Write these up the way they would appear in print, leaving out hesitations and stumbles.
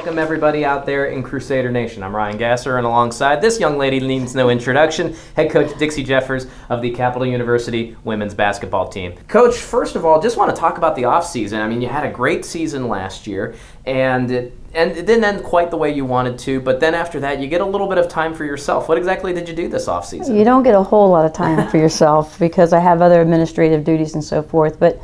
Welcome everybody out there in Crusader Nation. I'm Ryan Gasser, and alongside this young lady needs no introduction, head coach Dixie Jeffers of the Capital University women's basketball team. Coach, first of all, just want to talk about the off season. I mean, you had a great season last year, and it didn't end quite the way you wanted to, but then after that, you get a little bit of time for yourself. What exactly did you do this off season? You don't get a whole lot of time for yourself because I have other administrative duties and so forth, but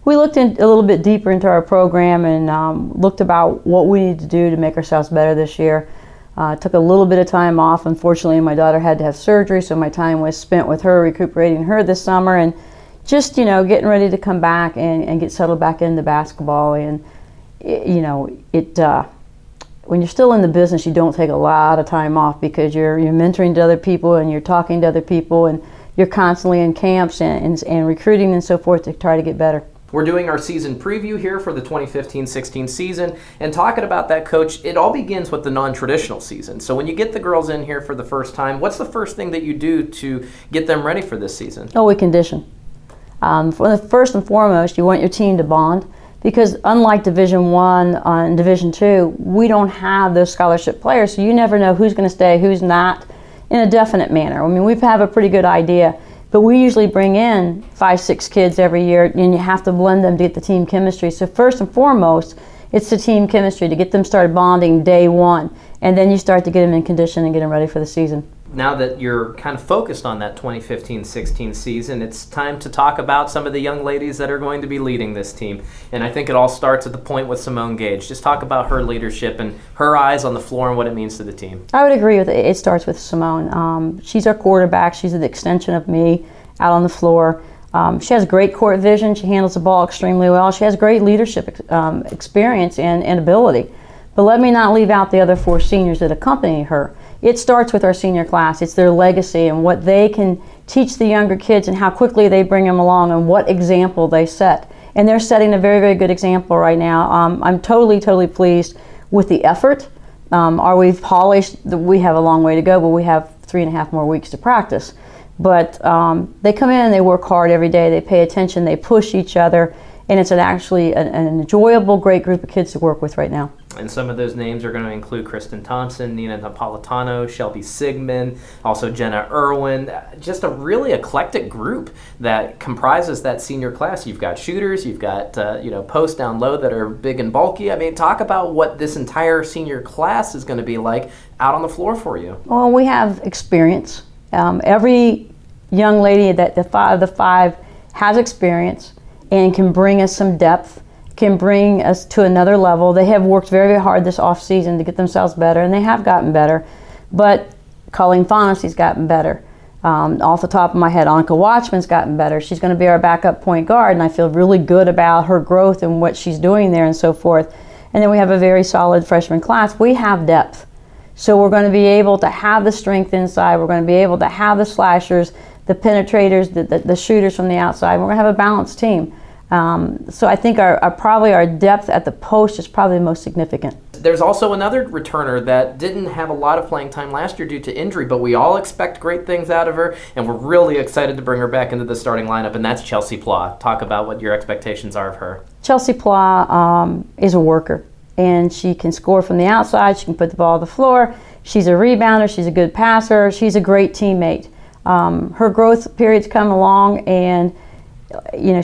we looked a little bit deeper into our program and looked about what we need to do to make ourselves better this year. Took a little bit of time off. Unfortunately, my daughter had to have surgery, so my time was spent with her, recuperating her this summer, and just, getting ready to come back and get settled back into basketball. And, when you're still in the business, you don't take a lot of time off because you're mentoring to other people and you're talking to other people and you're constantly in camps and recruiting and so forth to try to get better. We're doing our season preview here for the 2015-16 season, and talking about that, Coach, it all begins with the non-traditional season. So when you get the girls in here for the first time, what's the first thing that you do to get them ready for this season? Oh, we condition. First and foremost, you want your team to bond, because unlike Division I and Division II, we don't have those scholarship players, so you never know who's going to stay, who's not, in a definite manner. I mean, we have a pretty good idea. But we usually bring in 5-6 kids every year, and you have to blend them to get the team chemistry. So first and foremost, it's the team chemistry to get them started bonding day one, and then you start to get them in condition and get them ready for the season. Now that you're kind of focused on that 2015-16 season, it's time to talk about some of the young ladies that are going to be leading this team. And I think it all starts at the point with Simone Gage. Just talk about her leadership and her eyes on the floor and what it means to the team. I would agree with it. It starts with Simone. She's our quarterback. She's the extension of me out on the floor. She has great court vision. She handles the ball extremely well. She has great leadership experience and ability. But let me not leave out the other 4 seniors that accompany her. It starts with our senior class. It's their legacy and what they can teach the younger kids and how quickly they bring them along and what example they set. And they're setting a very, very good example right now. I'm totally pleased with the effort. Are we polished? We have a long way to go, but we have 3.5 more weeks to practice. But they come in and they work hard every day. They pay attention. They push each other. And it's actually an enjoyable, great group of kids to work with right now. And some of those names are going to include Kristen Thompson, Nina Napolitano, Shelby Sigmund, also Jenna Irwin. Just a really eclectic group that comprises that senior class. You've got shooters, you've got posts down low that are big and bulky. I mean, talk about what this entire senior class is going to be like out on the floor for you. Well, we have experience. Every young lady that the five has experience and can bring us some depth, can bring us to another level. They have worked very, very hard this off season to get themselves better, and they have gotten better. But Colleen Fonacy's gotten better. Off the top of my head, Annika Watchman's gotten better. She's going to be our backup point guard, and I feel really good about her growth and what she's doing there and so forth. And then we have a very solid freshman class. We have depth. So we're going to be able to have the strength inside. We're going to be able to have the slashers, the penetrators, the shooters from the outside. We're going to have a balanced team. So I think our depth at the post is probably the most significant. There's also another returner that didn't have a lot of playing time last year due to injury, but we all expect great things out of her, and we're really excited to bring her back into the starting lineup, and that's Chelsea Plah. Talk about what your expectations are of her. Chelsea Plah is a worker, and she can score from the outside. She can put the ball on the floor. She's a rebounder. She's a good passer. She's a great teammate. Her growth period's come along, and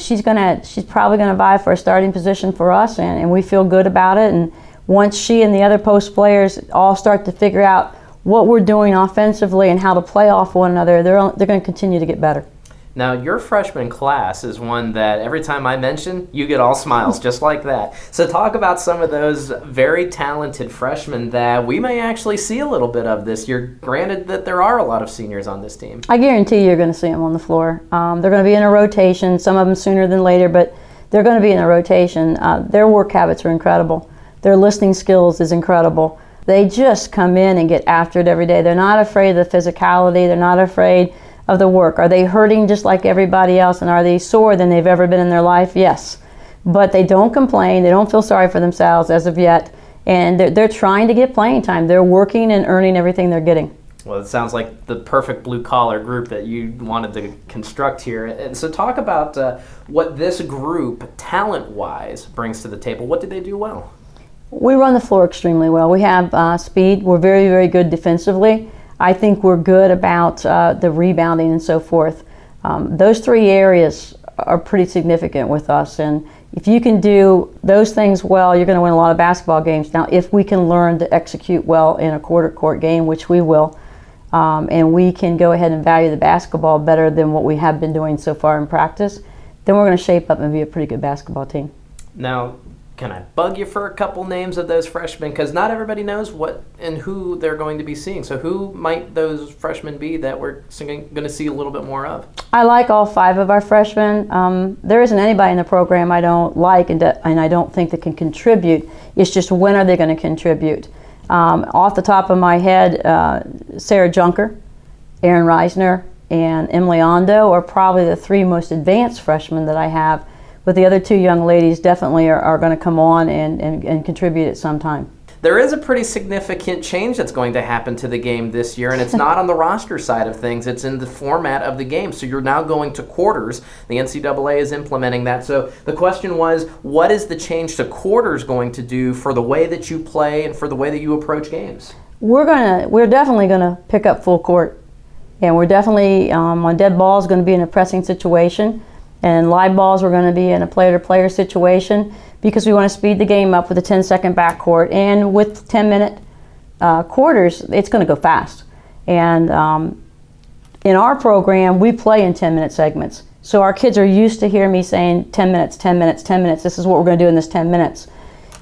she's probably gonna vie for a starting position for us, and we feel good about it. And once she and the other post players all start to figure out what we're doing offensively and how to play off one another, they're going to continue to get better. Now, your freshman class is one that every time I mention, you get all smiles, just like that. So talk about some of those very talented freshmen that we may actually see a little bit of this year, granted that there are a lot of seniors on this team. I guarantee you're going to see them on the floor. They're going to be in a rotation, some of them sooner than later, but they're going to be in a rotation. Their work habits are incredible. Their listening skills is incredible. They just come in and get after it every day. They're not afraid of the physicality. They're not afraid of the work. Are they hurting just like everybody else, and are they sore than they've ever been in their life? Yes. But they don't complain. They don't feel sorry for themselves as of yet, and they're trying to get playing time. They're working and earning everything they're getting. Well, it sounds like the perfect blue-collar group that you wanted to construct here. And so talk about what this group, talent-wise, brings to the table. What did they do well? We run the floor extremely well. We have speed. We're very, very good defensively. I think we're good about the rebounding and so forth. Those three areas are pretty significant with us, and if you can do those things well, you're going to win a lot of basketball games. Now, if we can learn to execute well in a quarter court game, which we will, and we can go ahead and value the basketball better than what we have been doing so far in practice, then we're going to shape up and be a pretty good basketball team. Now, can I bug you for a couple names of those freshmen? Because not everybody knows what and who they're going to be seeing. So who might those freshmen be that we're going to see a little bit more of? I like all 5 of our freshmen. There isn't anybody in the program I don't like and I don't think that can contribute. It's just when are they going to contribute? Off the top of my head, Sarah Junker, Aaron Reisner, and Emily Ondo are probably the 3 most advanced freshmen that I have. But the other 2 young ladies definitely are going to come on and contribute at some time. There is a pretty significant change that's going to happen to the game this year, and it's not on the roster side of things. It's in the format of the game. So you're now going to quarters. The NCAA is implementing that. So the question was, what is the change to quarters going to do for the way that you play and for the way that you approach games? We're definitely going to pick up full court. And we're definitely, on dead balls, going to be in a pressing situation. And live balls, we're going to be in a player-to-player situation because we want to speed the game up with a 10-second backcourt. And with 10-minute quarters, it's going to go fast. And in our program, we play in 10-minute segments. So our kids are used to hearing me saying 10 minutes, 10 minutes, 10 minutes. This is what we're going to do in this 10 minutes.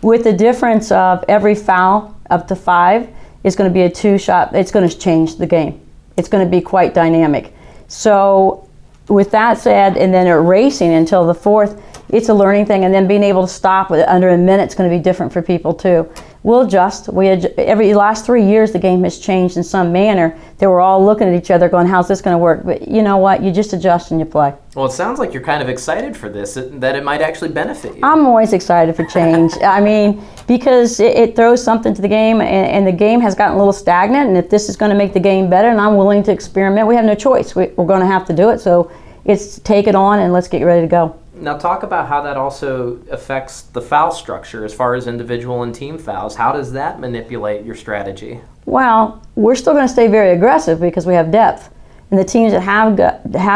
With the difference of every foul up to 5 is going to be a 2-shot. It's going to change the game. It's going to be quite dynamic. So with that said, and then racing until the 4th, it's a learning thing, and then being able to stop with under a minute is going to be different for people too. We'll adjust. Every last 3 years, the game has changed in some manner. They were all looking at each other going, how's this going to work? But you know what? You just adjust and you play. Well, it sounds like you're kind of excited for this, that it might actually benefit you. I'm always excited for change. I mean, because it throws something to the game, and the game has gotten a little stagnant, and if this is going to make the game better and I'm willing to experiment, we have no choice. We're going to have to do it. So it's take it on and let's get ready to go. Now talk about how that also affects the foul structure as far as individual and team fouls. How does that manipulate your strategy? Well, we're still going to stay very aggressive because we have depth. And the teams that have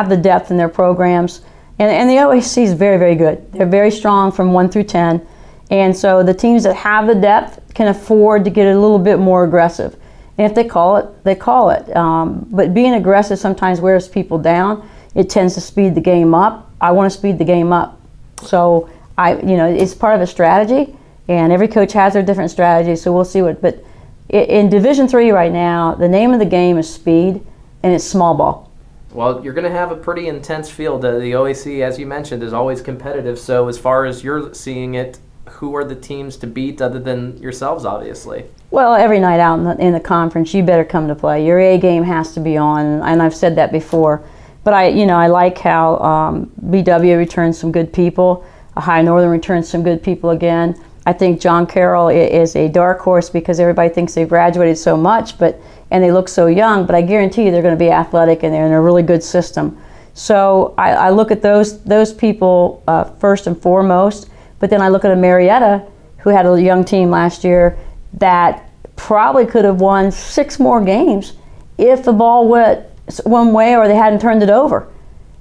the depth in their programs, and the OAC is very, very good. They're very strong from 1 through 10. And so the teams that have the depth can afford to get a little bit more aggressive. And if they call it, they call it. But being aggressive sometimes wears people down. It tends to speed the game up. I want to speed the game up. So it's part of a strategy, and every coach has their different strategies, so we'll see but in Division III right now, the name of the game is speed, and it's small ball. Well, you're going to have a pretty intense field. The OAC, as you mentioned, is always competitive. So as far as you're seeing it, who are the teams to beat other than yourselves, obviously? Well, every night out in the conference, you better come to play. Your A game has to be on, and I've said that before. But I like how BW returns some good people. High Northern returns some good people again. I think John Carroll is a dark horse because everybody thinks they've graduated so much, and they look so young. But I guarantee you they're going to be athletic and they're in a really good system. So I look at those people first and foremost. But then I look at a Marietta who had a young team last year that probably could have won 6 more games if the ball went one way or they hadn't turned it over.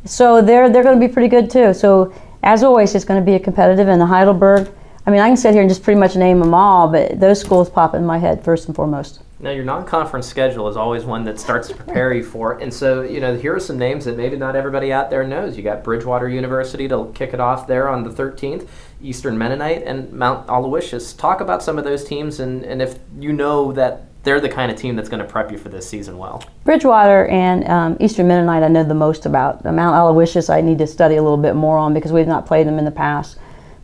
So they're going to be pretty good too. So as always, it's going to be a competitive. And the Heidelberg, I mean, I can sit here and just pretty much name them all, but those schools pop in my head first and foremost. Now, your non-conference schedule is always one that starts to prepare you for it. And so, here are some names that maybe not everybody out there knows. You got Bridgewater University to kick it off there on the 13th, Eastern Mennonite, and Mount Aloysius. Talk about some of those teams and if you know that they're the kind of team that's going to prep you for this season well. Bridgewater and Eastern Mennonite I know the most about. Mount Aloysius I need to study a little bit more on because we've not played them in the past.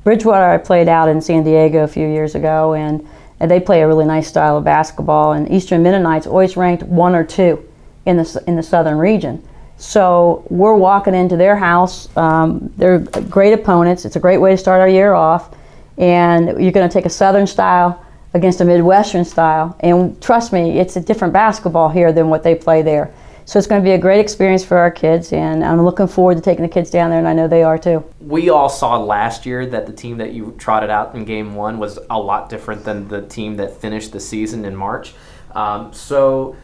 Bridgewater I played out in San Diego a few years ago, and they play a really nice style of basketball. And Eastern Mennonite's always ranked 1 or 2 in the southern region. So we're walking into their house. They're great opponents. It's a great way to start our year off. And you're going to take a southern style against a Midwestern style. And trust me, it's a different basketball here than what they play there. So it's going to be a great experience for our kids, and I'm looking forward to taking the kids down there, and I know they are too. We all saw last year that the team that you trotted out in Game 1 was a lot different than the team that finished the season in March. So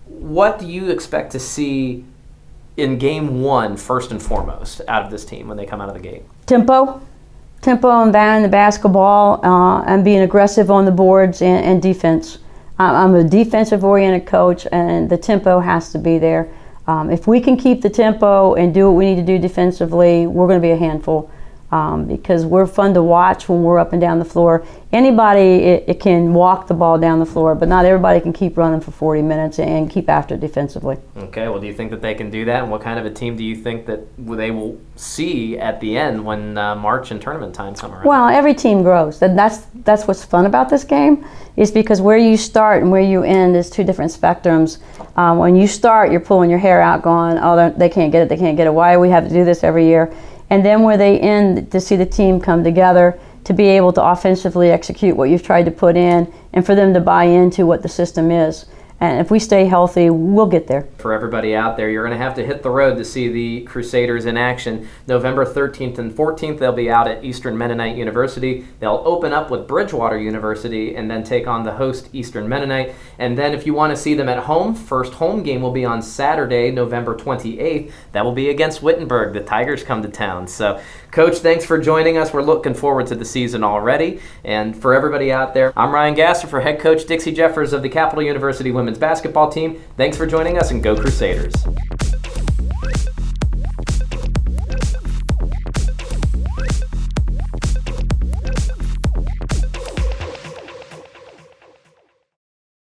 what do you expect to see in Game 1 first and foremost out of this team when they come out of the gate? Tempo and batting the basketball, and being aggressive on the boards, and defense. I'm a defensive-oriented coach, and the tempo has to be there. If we can keep the tempo and do what we need to do defensively, we're going to be a handful, because we're fun to watch when we're up and down the floor. Anybody it can walk the ball down the floor, but not everybody can keep running for 40 minutes and keep after it defensively. Okay, well, do you think that they can do that? And what kind of a team do you think that they will see at the end when March and tournament time come around? Well, every team grows. That's what's fun about this game, is because where you start and where you end is two different spectrums. When you start, you're pulling your hair out going, oh, they can't get it. Why do we have to do this every year? And then where they end, to see the team come together, to be able to offensively execute what you've tried to put in, and for them to buy into what the system is. And if we stay healthy, we'll get there. For everybody out there, you're going to have to hit the road to see the Crusaders in action. November 13th and 14th, they'll be out at Eastern Mennonite University. They'll open up with Bridgewater University and then take on the host Eastern Mennonite. And then if you want to see them at home, first home game will be on Saturday, November 28th. That will be against Wittenberg. The Tigers come to town. So, Coach, thanks for joining us. We're looking forward to the season already. And for everybody out there, I'm Ryan Gasser for head coach Dixie Jeffers of the Capital University women's basketball team. Thanks for joining us, and go Crusaders.